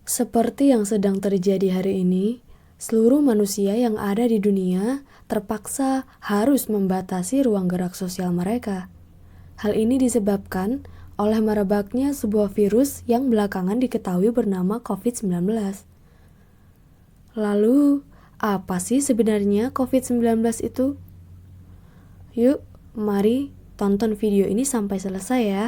Seperti yang sedang terjadi hari ini, seluruh manusia yang ada di dunia terpaksa harus membatasi ruang gerak sosial mereka. Hal ini disebabkan oleh merebaknya sebuah virus yang belakangan diketahui bernama COVID-19. Lalu, apa sih sebenarnya COVID-19 itu? Yuk, mari tonton video ini sampai selesai ya.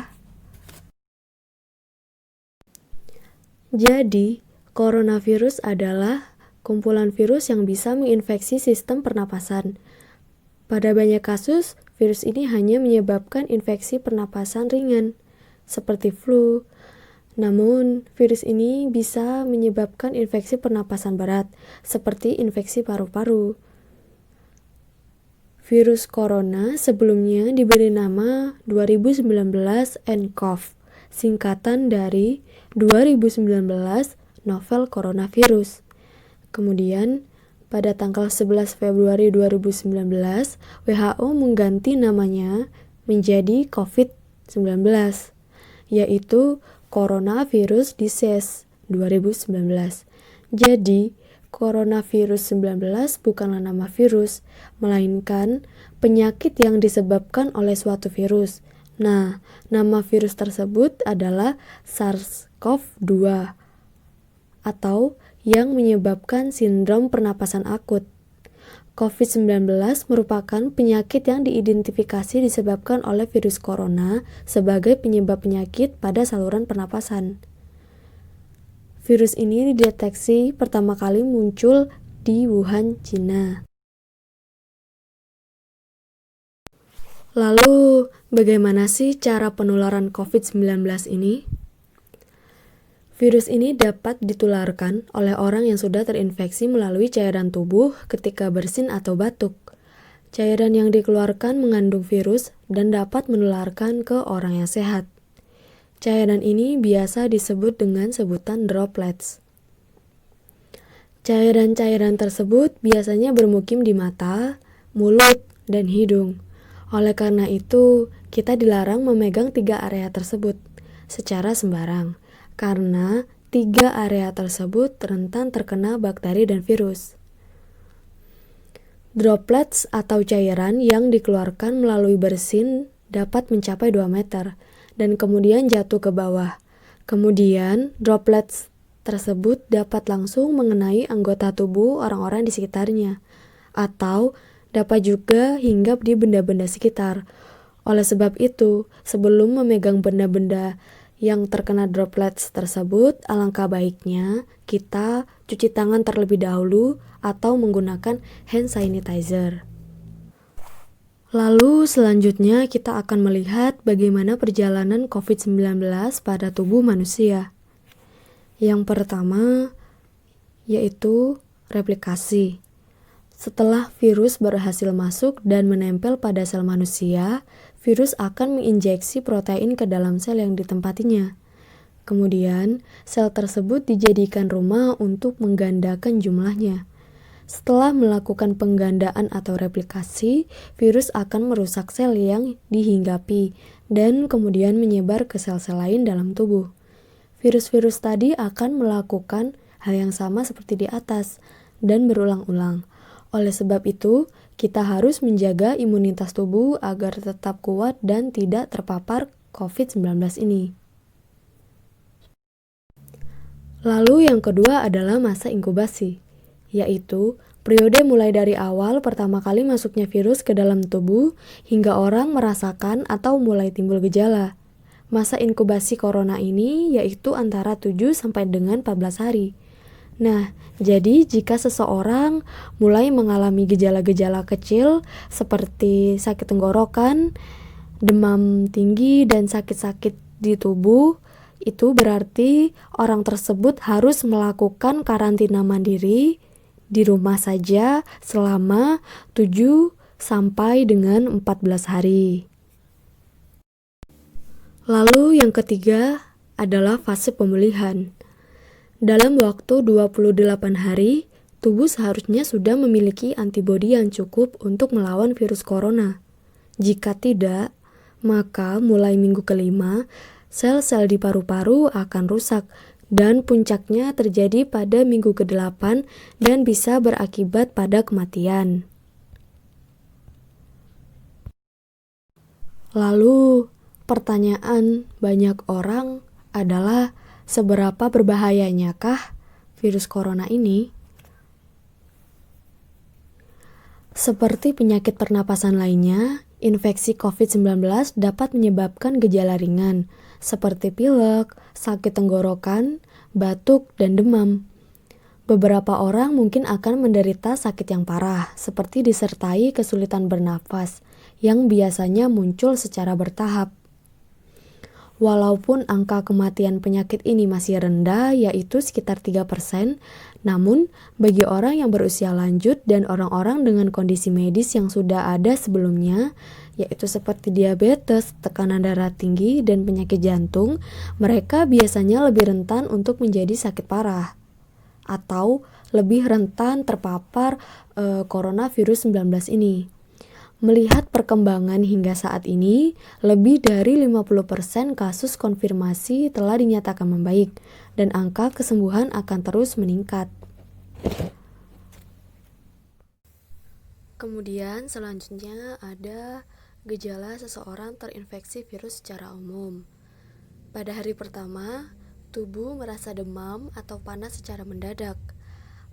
Jadi, coronavirus adalah kumpulan virus yang bisa menginfeksi sistem pernapasan. Pada banyak kasus, virus ini hanya menyebabkan infeksi pernapasan ringan, seperti flu. Namun, virus ini bisa menyebabkan infeksi pernapasan berat, seperti infeksi paru-paru. Virus corona sebelumnya diberi nama 2019 nCoV, singkatan dari 2019 novel coronavirus. Kemudian, pada tanggal 11 Februari 2019, WHO mengganti namanya menjadi COVID-19, yaitu Coronavirus Disease 2019. Jadi, coronavirus 19 bukanlah nama virus, melainkan penyakit yang disebabkan oleh suatu virus. Nah, nama virus tersebut adalah SARS-CoV-2 atau yang menyebabkan sindrom pernapasan akut. COVID-19 merupakan penyakit yang diidentifikasi disebabkan oleh virus corona sebagai penyebab penyakit pada saluran pernapasan. Virus ini dideteksi pertama kali muncul di Wuhan, Cina. Lalu, bagaimana sih cara penularan COVID-19 ini? Virus ini dapat ditularkan oleh orang yang sudah terinfeksi melalui cairan tubuh ketika bersin atau batuk. Cairan yang dikeluarkan mengandung virus dan dapat menularkan ke orang yang sehat. Cairan ini biasa disebut dengan sebutan droplets. Cairan-cairan tersebut biasanya bermukim di mata, mulut, dan hidung. Oleh karena itu, kita dilarang memegang 3 area tersebut secara sembarang, karena 3 area tersebut rentan terkena bakteri dan virus. Droplets atau cairan yang dikeluarkan melalui bersin dapat mencapai 2 meter dan kemudian jatuh ke bawah. Kemudian, droplets tersebut dapat langsung mengenai anggota tubuh orang-orang di sekitarnya, atau dapat juga hinggap di benda-benda sekitar. Oleh sebab itu, sebelum memegang benda-benda yang terkena droplets tersebut, alangkah baiknya kita cuci tangan terlebih dahulu atau menggunakan hand sanitizer. Lalu selanjutnya kita akan melihat bagaimana perjalanan COVID-19 pada tubuh manusia. Yang pertama yaitu replikasi. Setelah virus berhasil masuk dan menempel pada sel manusia, virus akan menginjeksi protein ke dalam sel yang ditempatinya. Kemudian, sel tersebut dijadikan rumah untuk menggandakan jumlahnya. Setelah melakukan penggandaan atau replikasi, virus akan merusak sel yang dihinggapi dan kemudian menyebar ke sel-sel lain dalam tubuh. Virus-virus tadi akan melakukan hal yang sama seperti di atas dan berulang-ulang. Oleh sebab itu, kita harus menjaga imunitas tubuh agar tetap kuat dan tidak terpapar COVID-19 ini. Lalu yang kedua adalah masa inkubasi, yaitu periode mulai dari awal pertama kali masuknya virus ke dalam tubuh hingga orang merasakan atau mulai timbul gejala. Masa inkubasi corona ini yaitu antara 7 sampai dengan 14 hari. Nah, jadi jika seseorang mulai mengalami gejala-gejala kecil seperti sakit tenggorokan, demam tinggi, dan sakit-sakit di tubuh, itu berarti orang tersebut harus melakukan karantina mandiri di rumah saja selama 7 sampai dengan 14 hari. Lalu yang ketiga adalah fase pemulihan. Dalam waktu 28 hari, tubuh seharusnya sudah memiliki antibodi yang cukup untuk melawan virus corona. Jika tidak, maka mulai minggu kelima, sel-sel di paru-paru akan rusak dan puncaknya terjadi pada minggu ke-8 dan bisa berakibat pada kematian. Lalu, pertanyaan banyak orang adalah seberapa berbahayanyakah virus corona ini? Seperti penyakit pernapasan lainnya, infeksi COVID-19 dapat menyebabkan gejala ringan, seperti pilek, sakit tenggorokan, batuk, dan demam. Beberapa orang mungkin akan menderita sakit yang parah, seperti disertai kesulitan bernafas, yang biasanya muncul secara bertahap. Walaupun angka kematian penyakit ini masih rendah, yaitu sekitar 3%, namun bagi orang yang berusia lanjut dan orang-orang dengan kondisi medis yang sudah ada sebelumnya, yaitu seperti diabetes, tekanan darah tinggi, dan penyakit jantung, mereka biasanya lebih rentan untuk menjadi sakit parah atau lebih rentan terpapar coronavirus 19 ini. Melihat perkembangan hingga saat ini, lebih dari 50% kasus konfirmasi telah dinyatakan membaik, dan angka kesembuhan akan terus meningkat. Kemudian selanjutnya ada gejala seseorang terinfeksi virus secara umum. Pada hari pertama, tubuh merasa demam atau panas secara mendadak.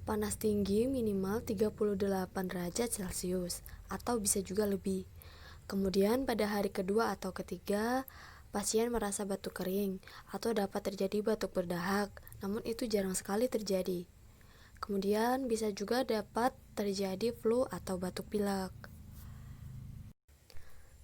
Panas tinggi minimal 38 derajat Celcius atau bisa juga lebih. Kemudian pada hari kedua atau ketiga, pasien merasa batuk kering atau dapat terjadi batuk berdahak, namun itu jarang sekali terjadi. Kemudian bisa juga dapat terjadi flu atau batuk pilek.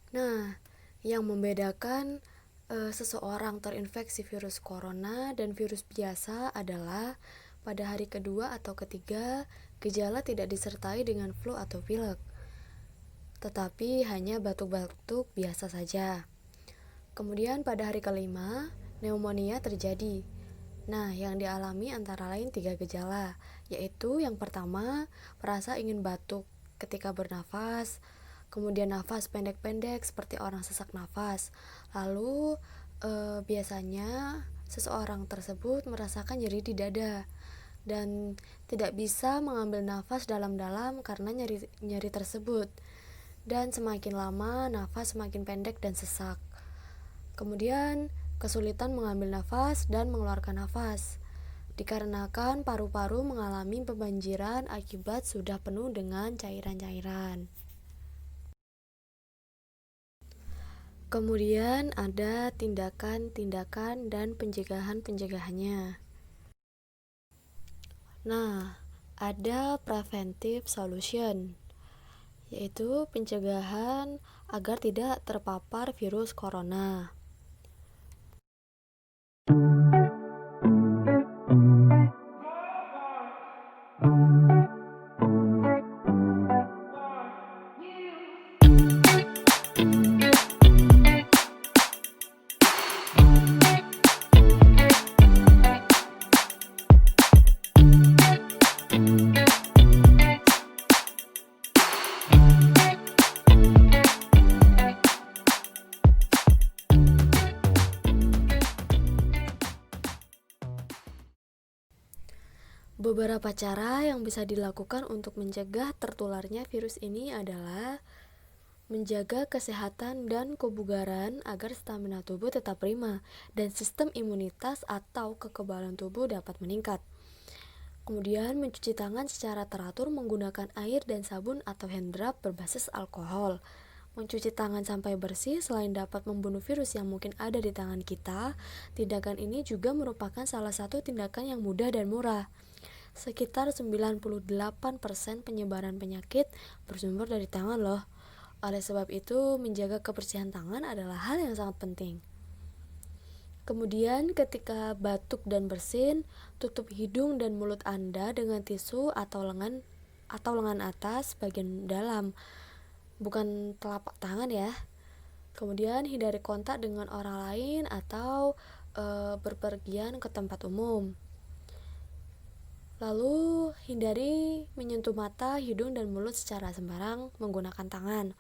Nah, yang membedakan seseorang terinfeksi virus corona dan virus biasa adalah pada hari kedua atau ketiga, gejala tidak disertai dengan flu atau pilek, tetapi hanya batuk-batuk biasa saja. Kemudian pada hari kelima, pneumonia terjadi. Nah, yang dialami antara lain 3 gejala, yaitu yang pertama, merasa ingin batuk ketika bernafas, kemudian nafas pendek-pendek seperti orang sesak nafas. Lalu biasanya seseorang tersebut merasakan nyeri di dada dan tidak bisa mengambil nafas dalam-dalam karena nyeri tersebut, dan semakin lama nafas semakin pendek dan sesak. Kemudian kesulitan mengambil nafas dan mengeluarkan nafas dikarenakan paru-paru mengalami pembanjiran akibat sudah penuh dengan cairan-cairan. Kemudian ada tindakan-tindakan dan pencegahan-pencegahannya. Nah, ada preventive solution, yaitu pencegahan agar tidak terpapar virus corona. Beberapa cara yang bisa dilakukan untuk mencegah tertularnya virus ini adalah menjaga kesehatan dan kebugaran agar stamina tubuh tetap prima dan sistem imunitas atau kekebalan tubuh dapat meningkat. Kemudian mencuci tangan secara teratur menggunakan air dan sabun atau hand rub berbasis alkohol. Mencuci tangan sampai bersih selain dapat membunuh virus yang mungkin ada di tangan kita, tindakan ini juga merupakan salah satu tindakan yang mudah dan murah. Sekitar 98% penyebaran penyakit bersumber dari tangan loh. Oleh sebab itu, menjaga kebersihan tangan adalah hal yang sangat penting. Kemudian ketika batuk dan bersin, tutup hidung dan mulut Anda dengan tisu atau lengan atas bagian dalam, bukan telapak tangan ya. Kemudian hindari kontak dengan orang lain atau berpergian ke tempat umum. Lalu, hindari menyentuh mata, hidung, dan mulut secara sembarang menggunakan tangan.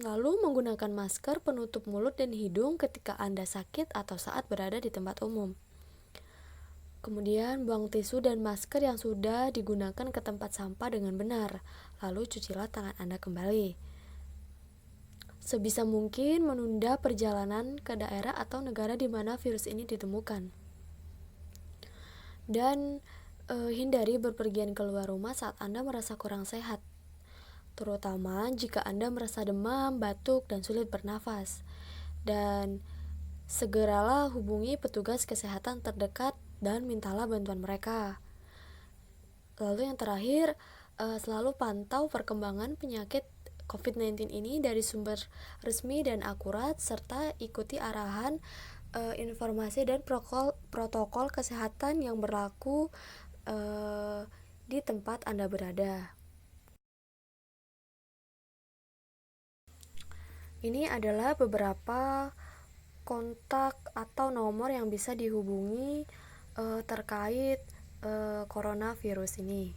Lalu menggunakan masker penutup mulut dan hidung ketika Anda sakit atau saat berada di tempat umum. Kemudian buang tisu dan masker yang sudah digunakan ke tempat sampah dengan benar, lalu cucilah tangan Anda kembali. Sebisa mungkin menunda perjalanan ke daerah atau negara di mana virus ini ditemukan. Dan hindari berpergian keluar rumah saat Anda merasa kurang sehat, terutama jika Anda merasa demam, batuk, dan sulit bernafas. Dan segeralah hubungi petugas kesehatan terdekat dan mintalah bantuan mereka. Lalu yang terakhir, selalu pantau perkembangan penyakit COVID-19 ini dari sumber resmi dan akurat, serta ikuti arahan, informasi dan protokol kesehatan yang berlaku di tempat Anda berada. Ini adalah beberapa kontak atau nomor yang bisa dihubungi terkait coronavirus ini.